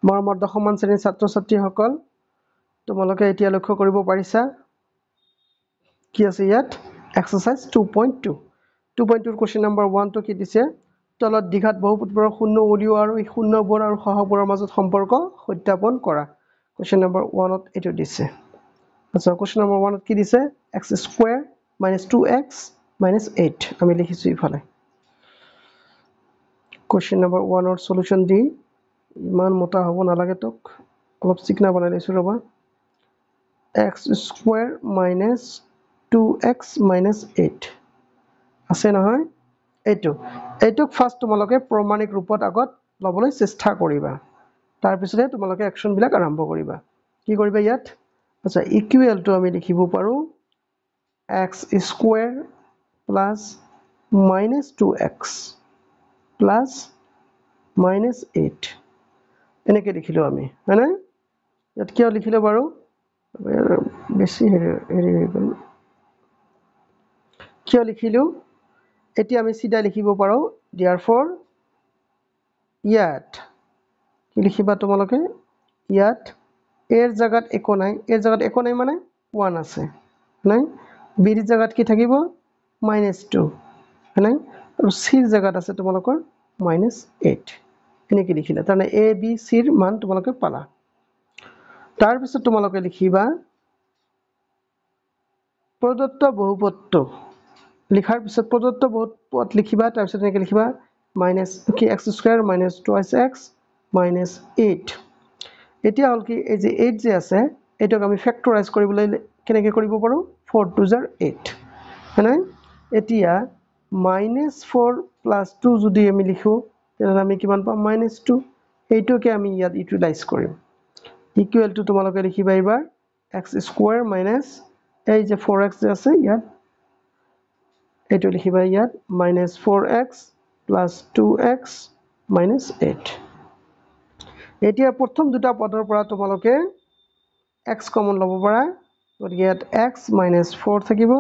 মৰমৰ দশমমান শ্ৰেণীৰ ছাত্ৰ ছাত্ৰীসকল তোমালোকে এতিয়া লক্ষ্য কৰিব পাৰিছা কি আছে ইয়াত এক্সাৰসাইজ 2.2 2.2 কোৱেশ্চন নম্বৰ 1 টো কি দিছে তলত দ্বিঘাত বহুপদবোৰৰ শূন্য উলিওৱা আৰু এই শূন্যবোৰ আৰু সহগবোৰৰ মাজত সম্পৰ্ক সত্যাপন কৰা কোৱেশ্চন নম্বৰ 1 ত এটো দিছে আচ্ছা কোৱেশ্চন নম্বৰ 1 ত কি দিছে x² - 2x - 8 আমি লিখিছো ইফালে কোৱেশ্চন নম্বৰ 1 ৰ সলিউশন দি ইমান মোটা হ'ব নালাগে তোক অলপ চিকনা বনাই লৈছো ৰবা x² - 2x - 8 আছে নহয় এইটোক ফাৰ্স্ট তোমালোকে প্ৰমাণিক ৰূপত আগত লবলৈ চেষ্টা কৰিবা তাৰ পিছতে তোমালোকে একচন বিলাক আৰম্ভ কৰিবা কি কৰিবা ইয়াত আচ্ছা ইকুৱেল টু আমি লিখিব পাৰো x² + -2x + -8 এনেকে লিখিলো আমি হয়নে ইয়াত কিয় লিখিলো বাৰু বেছি হেৰি গল কিয় লিখিলো এতিয়া আমি সিধা লিখিব পাৰো therefore ইয়াত কি লিখিবা তোমালোকে ইয়াত এৰ জায়গাত একো নাই মানে 1 আছে নাই বিৰ জায়গাত কি থাকিব -2 নাই আৰু সিৰ জায়গাত আছে তোমালোকৰ -8 এনেকে লিখিলা তাৰমানে a b c ৰ মান তোমালোকে পালা তাৰ পিছত তোমালোকে লিখিবা প্ৰদত্ত বহুপদটো লিখাৰ পিছত প্ৰদত্ত বহুপদ লিখিবা তাৰ পিছত এনেকে লিখিবা -x² - 2x - 8 এতিয়া হল কি এই যে 8 যে আছে এটোক আমি ফেক্টৰাইজ কৰিবলৈ কেনেকৈ কৰিব পাৰো 4 2 8 হয়নে এতিয়া -4 + 2 যদি আমি লিখো তেনে আমি কিমান পাম -2 এইটোকে আমি ইয়াত ইউটিলাইজ কৰিম ইকুৱেল টু তোমালোকে লিখিবা এবাৰ x² - এই যে 4x যে আছে ইয়াত এটো লিখিবা ইয়াত -4x + 2x - 8 এতিয়া প্ৰথম দুটা পদৰ পৰা তোমালোকে x কমন লব পাৰা গতিকে ইয়াত x - 4 থাকিব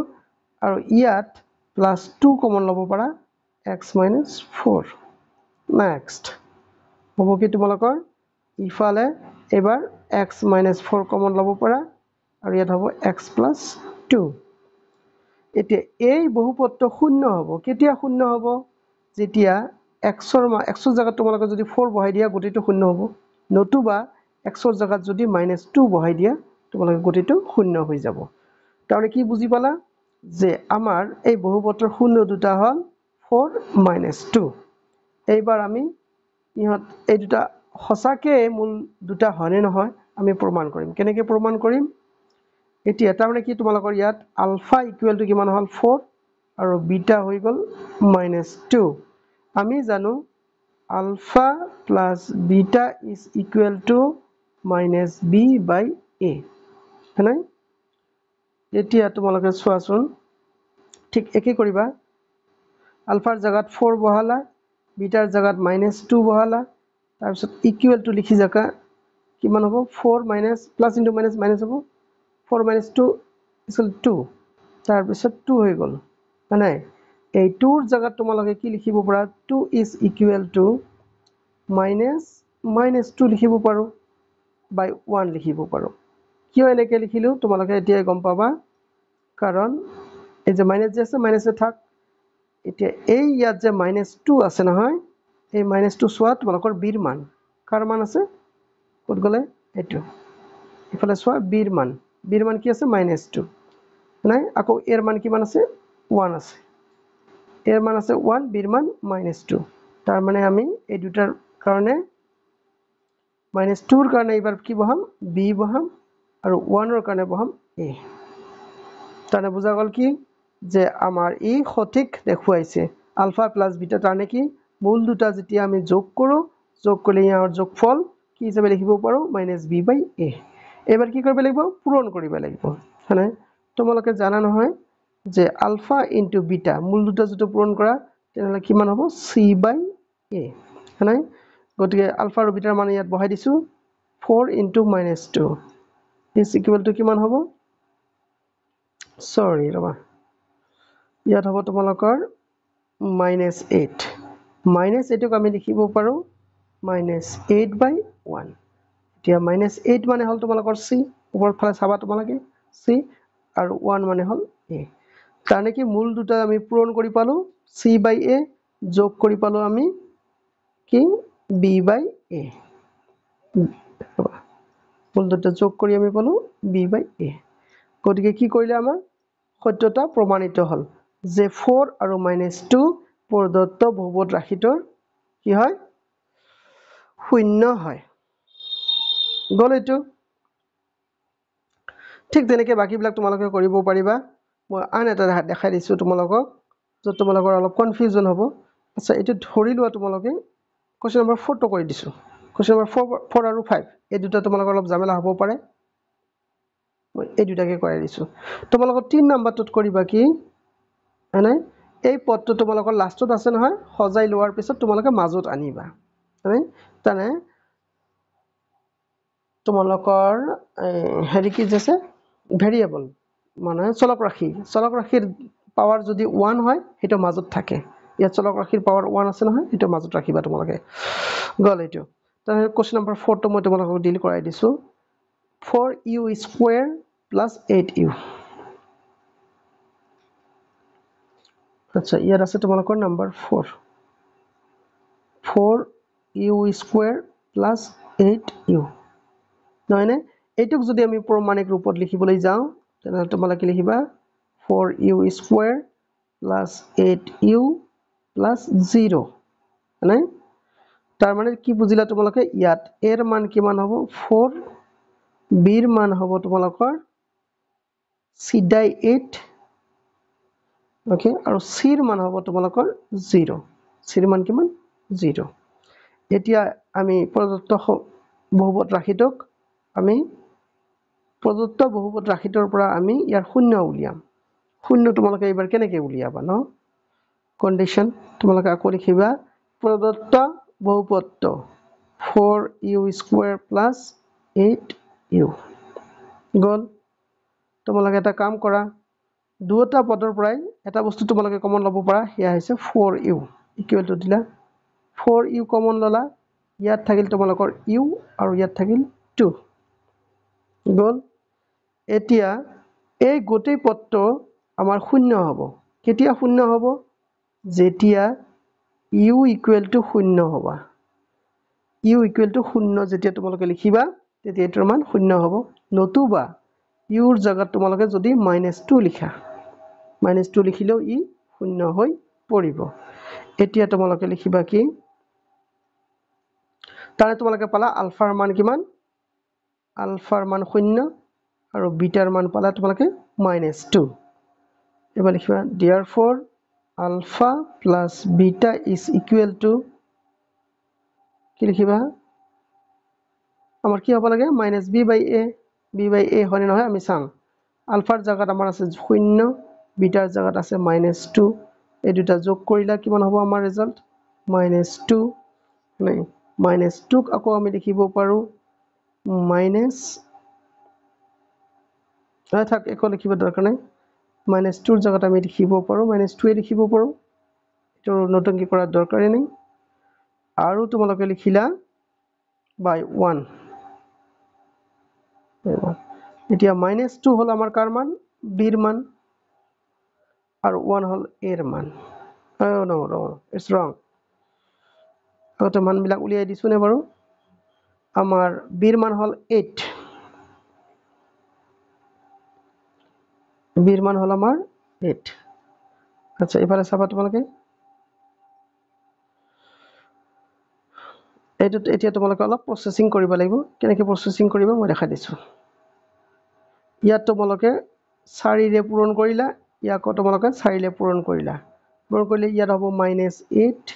আৰু ইয়াত +2 কমন লব পাৰা x - 4 নেক্সট হ'ব কি তোমালোকৰ ইফালে এবাৰ x - 4 কমন লব পাৰা আৰু ইয়াত হ'ব x + 2 এতিয়া এই বহুপদটো শূন্য হ'ব কেতিয়া শূন্য হ'ব যেতিয়া x ৰ জায়গাত তোমালোকে যদি 4 বহাই দিয়া গতিটো শূন্য হ'ব নতুবা x ৰ জায়গাত যদি -2 বহাই দিয়া তোমালোকে গতিটো শূন্য হৈ যাব তাহলে কি বুজি পালা যে আমাৰ এই বহুপদৰ শূন্য দুটা হল 4 - 2 এইবাৰ আমি ইহত এই দুটা সঁচাকে মূল দুটা হয়নে নহয় আমি প্ৰমাণ কৰিম কেনেকৈ প্ৰমাণ কৰিম এতিয়া তাৰমানে কি তোমালোকৰ ইয়াত আলফা ইকুৱেল টু কিমান হল 4 আৰু বিটা হৈ গল -2 আমি জানো alpha plus beta is equal to -b/a হয়নে এতিয়া তোমালোকে চোৱাচোন ঠিক একে কৰিবা আলফাৰ জায়গাত 4 বহালা বিটাৰ জায়গাত -2 বহালা তাৰ পিছত ইকুৱেল টু লিখি যাকা কিমান হ'ব 4 প্লাস ইনটু মাইনাস হ'ব 4 - 2 = 2 তাৰ পিছত 2 হৈ গল মানে এই 2 ৰ জায়গাত তোমালোকে কি লিখিব পাৰা 2 ইজ ইকুৱেল টু -2 লিখিব পাৰো বাই 1 লিখিব পাৰো কিয় এনেকৈ লিখিলো তোমালোকে এতিয়া গম পাবা কাৰণ এই যে মাইনাস যে আছে মাইনাসে থাক এতিয়া এই ইয়াত যে -2 আছে নহয় এই -2 সোয়া তোমালোকৰ b ৰ মান কাৰ মান আছে কত গলে এটো ইফালে সোয়া b ৰ মান কি আছে -2 নাই আকৌ এর মান কিমান আছে 1 আছে এর মান আছে 1 b ৰ মান -2 তাৰ মানে আমি এই দুটাৰ কাৰণে -2 ৰ কাৰণে এবাৰ কি বহাম b বহাম আৰু 1 ৰ কাৰণে বহাম a তানে বুজা গল কি যে আমাৰ ই সঠিক দেখুৱাইছে আলফা প্লাস বিটা তাৰনে কি মূল দুটা যেতিয়া আমি যোগ কৰো যোগ কৰিলে ইয়াৰ যোগফল কি হিচাপে লিখিব পাৰো -b/a এবাৰ কি কৰিব লাগিব পূৰণ কৰিব লাগিব মানে তোমালোকে জানা নহয় যে আলফা ইনটু বিটা মূল দুটা যদি পূৰণ কৰা তেনে কিমান হ'ব c/a মানে গতিকে আলফা আৰু বিটাৰ মান ইয়াত বহাই দিছো 4 ইনটু -2 ইজ ইকুৱেল টু কিমান হ'ব সৰি ৰবা ইয়াত হ'ব তোমালোকৰ -8 -8ক আমি লিখিব পাৰো -8/1 এতিয়া -8 মানে হল তোমালোকৰ c ওপৰৰ ফালে চাবা তোমালোকে c আৰু 1 মানে হল a তাৰনে কি মূল দুটা আমি পূৰণ কৰি পালো c/a যোগ কৰি পালো আমি কি b/a মূল দুটা যোগ কৰি আমি পালো b/a গতিকে কি কৰিলে আমাৰ সত্যতা প্ৰমাণিত হল যে 4 আৰু -2 প্ৰদত্ত বহুপদ ৰাশিটোৰ কি হয় শূন্য হয় গল এটো ঠিক তেনেকৈ বাকিবিলাক তোমালোকে কৰিব পাৰিবা মই আন এটা দেখাই দিছো তোমালোকক যত তোমালোকৰ অলপ কনফিউজন হ'ব আচ্ছা এটো ধৰি লোৱা তোমালোকে কোৱেশ্চন নম্বৰ 4 টো কৰি দিছো কোৱেশ্চন নম্বৰ 4 আৰু 5 এই দুটা তোমালোকৰ অলপ জামেলা হ'ব পাৰে মই এই দুটাকে কৰাই দিছো তোমালোকৰ 3 নম্বৰটোত কৰিবা কি মানে এই পদটো তোমালোকৰ লাষ্টত আছে নহয় সজাই লোৱাৰ পিছত তোমালোকে মাজত আনিবা মানে তানে তোমালোকৰ হেৰি কি আছে ভেৰিয়েবল মানে চলক ৰাশিৰ পাৱাৰ যদি 1 হয় হেটো মাজত থাকে ইয়াত চলক ৰাশিৰ পাৱাৰ 1 আছে নহয় হেটো মাজত ৰাখিবা তোমালোকে গল এটো তাহলে কোৱেশ্চন নম্বৰ 4 টো মই তোমালোকক ডিল কৰাই দিছো 4u² + 8u আচ্ছা ইয়াত আছে তোমালোকৰ নম্বৰ 4 4u² + 8u নহয়নে এইটোক যদি আমি প্ৰমাণিক ৰূপত লিখিবলৈ যাওঁ তেনে তোমালোকে লিখিবা 4u² + 8u + 0 মানে তাৰ মানে কি বুজিলা তোমালোকে ইয়াত a ৰ মান কিমান হ'ব 4 b ৰ মান হ'ব তোমালোকৰ c/8 ওকে আৰু c ৰ মান হ'ব তোমালোকৰ 0 c ৰ মান কিমান 0 এতিয়া আমি প্ৰদত্ত বহুপদ ৰাশিটোক আমি প্ৰদত্ত বহুপদ ৰাশিটোৰ পৰা আমি ইয়াৰ শূন্য উলিয়াম শূন্য তোমালোকে এবাৰ কেনেকৈ উলিয়াবা ন কন্ডিশন তোমালোকে আকৌ লিখিবা প্ৰদত্ত বহুপদটো 4u² + 8u গল তোমালোকে এটা কাম কৰা দুটা পদৰ পৰাই এটা বস্তু তোমালোকে কমন ল'ব পাৰা হিয়া হৈছে 4u = দিলা 4u কমন ললা ইয়াত থাকিল তোমালোকৰ u আৰু ইয়াত থাকিল 2 গল এতিয়া এই গোটেই পদটো আমাৰ শূন্য হ'ব কেতিয়া শূন্য হ'ব যেতিয়া u = 0 হবা u = 0 যেতিয়া তোমালোকে লিখিবা তেতিয়া এটাৰ মান শূন্য হ'ব নতুবা u ৰ জায়গাত তোমালোকে যদি -2 লিখা -2 লিখিলেও ই শূন্য হৈ পৰিব এতিয়া তোমালোকে লিখিবা কি তাৰে তোমালোকে পালা আলফাৰ মান কিমান আলফাৰ মান 0 আৰু বিটাৰ মান পালা তোমালোকে -2 এবাৰ লিখিবা therefore alpha plus beta is equal to কি লিখিবা আমাৰ কি হ'ব লাগে -b/a হয় নহয় আমি চাম আলফাৰ জায়গাত আমাৰ আছে 0 বিটাৰ জায়গাত আছে -2 এই দুটা যোগ কৰিলা কিমান হ'ব আমাৰ ৰিজাল্ট -2 নাই -2 ক আকৌ আমি লিখিব পাৰো থাক একো লিখিব দৰকাৰ নাই -2 ৰ জায়গাত আমি লিখিব পাৰো -2 লিখিব পাৰো এটো নতুনকৈ কৰাৰ দৰকাৰে নাই আৰু তোমালোকে লিখিলা /1 এতিয়া -2 হল আমাৰ কাৰ মান b ৰ মান আৰু 1 হল a ৰ মান no it's wrong আগতে মানবিলাক উলিয়াই দিছো নে বাৰু আমাৰ b ৰ মান হল 8 b ৰ মান হল আমাৰ 8 আচ্ছা এবাৰে চাবা তোমালোকে এইটো এতিয়া তোমালোকে অলপ প্ৰসেসিং কৰিব লাগিব কেনেকৈ প্ৰসেসিং কৰিবা মই দেখাই দিছো ইয়াত তোমালোকে 4 ৰে পূৰণ কৰিলা ইয়াকো তোমালোকে 4 ৰে পূৰণ কৰিলা ইয়াত হ'ব -8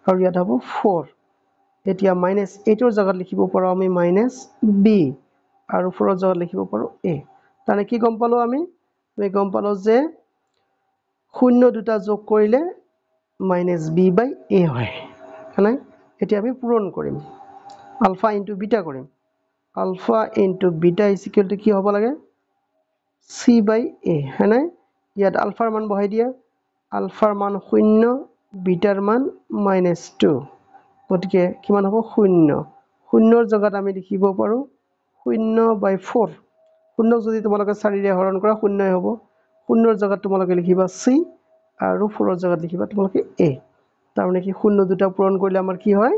আৰু ইয়াত হ'ব 4 এতিয়া -8 ৰ জায়গাত লিখিব পাৰো আমি -b আৰু 4 ৰ জায়গাত লিখিব পাৰো a তানে কি গম পালো আমি গম পালো যে শূন্য দুটা যোগ কৰিলে -b/a হয় মানে এতিয়া আমি পূৰণ কৰিম আলফা * বিটা কৰিম আলফা * বিটা = কি হ'ব লাগে c/a হয়নে ইয়াত আলফাৰ মান বহাই দিয়া আলফাৰ মান 0 বিটাৰ মান -2 গতিকে কিমান হ'ব 0 শূন্যৰ জায়গাত আমি লিখিব পাৰো 0/4 শূন্যক যদি তোমালোকে 4 ৰে হৰণ কৰা শূন্যই হ'ব শূন্যৰ জায়গাত তোমালোকে লিখিবা c আৰু 4ৰ জায়গাত লিখিবা তোমালোকে a তাৰ মানে কি শূন্য দুটা পূৰণ কৰিলে আমাৰ কি হয়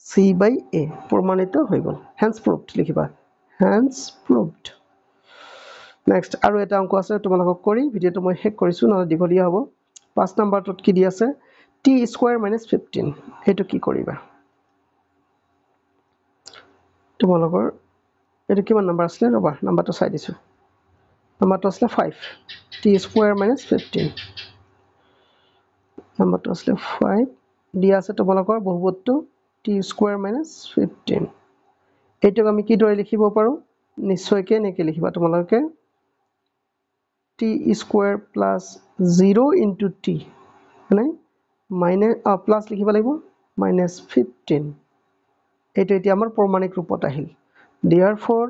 c/a প্ৰমাণিত হৈ গল হেন্স প্ৰুভড লিখিবা হেন্স প্ৰুভড নেক্সট আৰু এটা অংক আছে তোমালোকক কৰি ভিডিওটো মই শেষ কৰিছো নহলে দীঘলীয়া হ'ব 5 নম্বৰটোত কি দি আছে t² - 15 এটো কি কৰিবা তোমালোকৰ এটো কিমান নম্বৰ আছে ৰবা নম্বৰটো চাই দিছো নম্বৰটো আছে 5 t² - 15 নম্বৰটো আছে 5 দিয়া আছে তোমালোকৰ বহুপদটো t² - 15 এটোক আমি কি দৰে লিখিব পাৰো নিশ্চয়কৈ নেকি লিখিবা তোমালোকে t² + 0 * t মানে মাইনাস প্লাস লিখিব লাগিব -15 এটো এতিয়া আমাৰ প্ৰমাণিক ৰূপত আহিল therefore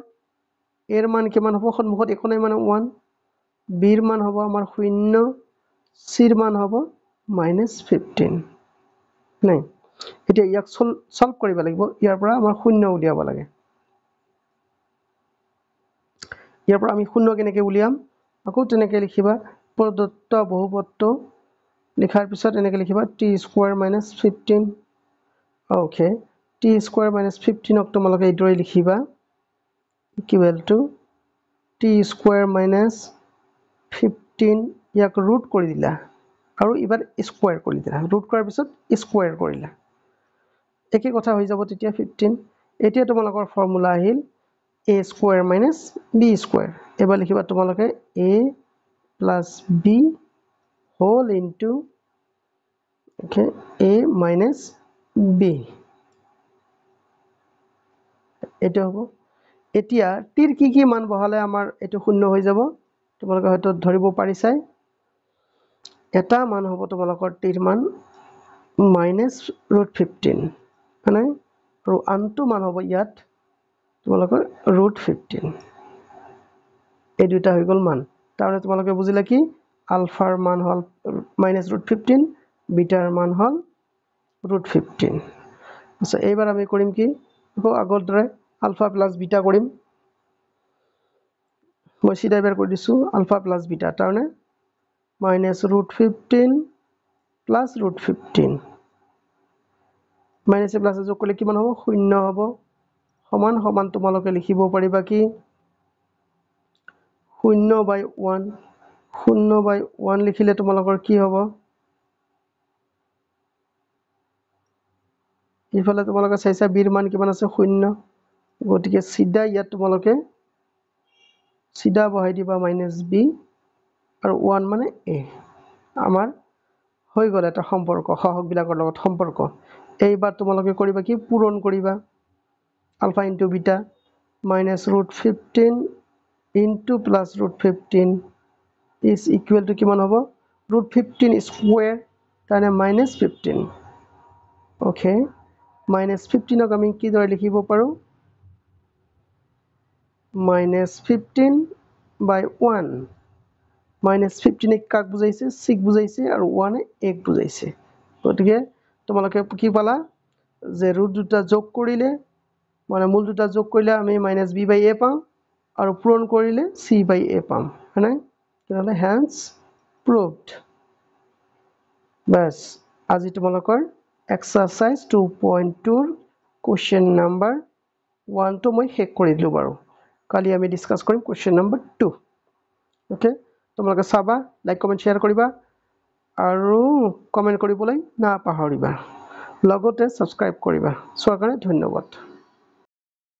এর মান কিমান হ'ব সন্মুখত একো নাই মানে 1 b ৰ মান হ'ব আমাৰ 0 c ৰ মান হ'ব -15 নাই এতিয়া ইয়াক সলভ কৰিব লাগিব ইয়াৰ পৰা আমাৰ 0 উলিয়াব লাগে ইয়াৰ পৰা আমি 0 কেনেকৈ উলিয়াম আকৌ তেনেকৈ লিখিবা প্ৰদত্ত বহুপদটো লিখাৰ পিছত এনেকৈ লিখিবা t² - 15 ওকে t² - 15 ক তোমালোকে এইদৰে লিখিবা equal to t² - 15 ইয়াক ৰুট কৰি দিলা আৰু এবাৰ স্কয়াৰ কৰি দিলা ৰুট কৰাৰ পিছত স্কয়াৰ কৰিলা একে কথা হৈ যাব তেতিয়া 15 এতিয়া তোমালোকৰ ফৰ্মুলা আহিল a² - b²। এবাৰ লিখিবা তোমালোকে a + b whole into a - b এটা হ'ব এতিয়া টিৰ কি মান বহালে আমাৰ এটো শূন্য হৈ যাব তোমালোকে হয়তো ধৰিব পাৰিছাই এটা মান হ'ব তোমালোকৰ টিৰ মান -√15 মানে আৰু আনটো মান হ'ব ইয়াত তোমালোকৰ √15 এই দুটা হৈ গল মান তাৰমানে তোমালোকে বুজিলা কি আলফাৰ মান হল -√15 বিটাৰ মান হল √15 আচ্ছা এইবাৰ আমি কৰিম কি আগৰ দৰে আলফা প্লাস বিটা কৰিম মই সিধা এবাৰ কৰি দিছো আলফা প্লাস বিটা তাৰমানে -√15 প্লাস √15 মাইনাস প্লাস যোগ কৰিলে কিমান হ'ব 0 হ'ব সমান সমান তোমালোকে লিখিব পাৰিবা কি 0/1 0/1 লিখিলে তোমালোকৰ কি হ'ব ইফালে তোমালোকে চাইছা b ৰ মান কিমান আছে 0 গতিকে সিধা ইয়াত তোমালোকে সিধা বহাই দিবা -b আৰু 1 মানে a আমাৰ হৈ গল এটা সম্পৰ্ক সহগ বিলাকৰ লগত সম্পৰ্ক এইবাৰ তোমালোকে কৰিবা কি পূৰণ কৰিবা ULFA into beta -√15 into +√15 is equal to কিমান হ'ব √15 স্কয়ার তাহলে -15 ওকে -15 ক আমি কি দৰে লিখিব পাৰো -15/1 -15 এ কাক বুজাইছে c ক বুজাইছে আৰু 1 এ a ক বুজাইছে গতিকে তোমালোকে কি পালা যে ৰুট দুটা যোগ কৰিলে মানে মূল দুটা যোগ কৰিলে আমি -b/a পাম আৰু পূৰণ কৰিলে c/a পাম হয়নে তেতিয়াহলে হেন্স প্ৰুভড বাস আজি তোমালোকৰ এক্সাৰসাইজ 2.2 ৰ কোৱেশ্চন নাম্বাৰ 1 টো মই শেষ কৰি দিলো বাৰু কালি আমি ডিসকাস কৰিম কোৱেশ্চন নাম্বাৰ 2 ওকে তোমালোকে চাবা লাইক কমেন্ট শেয়াৰ কৰিবা আৰু কমেন্ট কৰিবলৈ নাপাহৰিবা লগতে সাবস্ক্ৰাইব কৰিবা চোৱাৰ কাৰণে ধন্যবাদ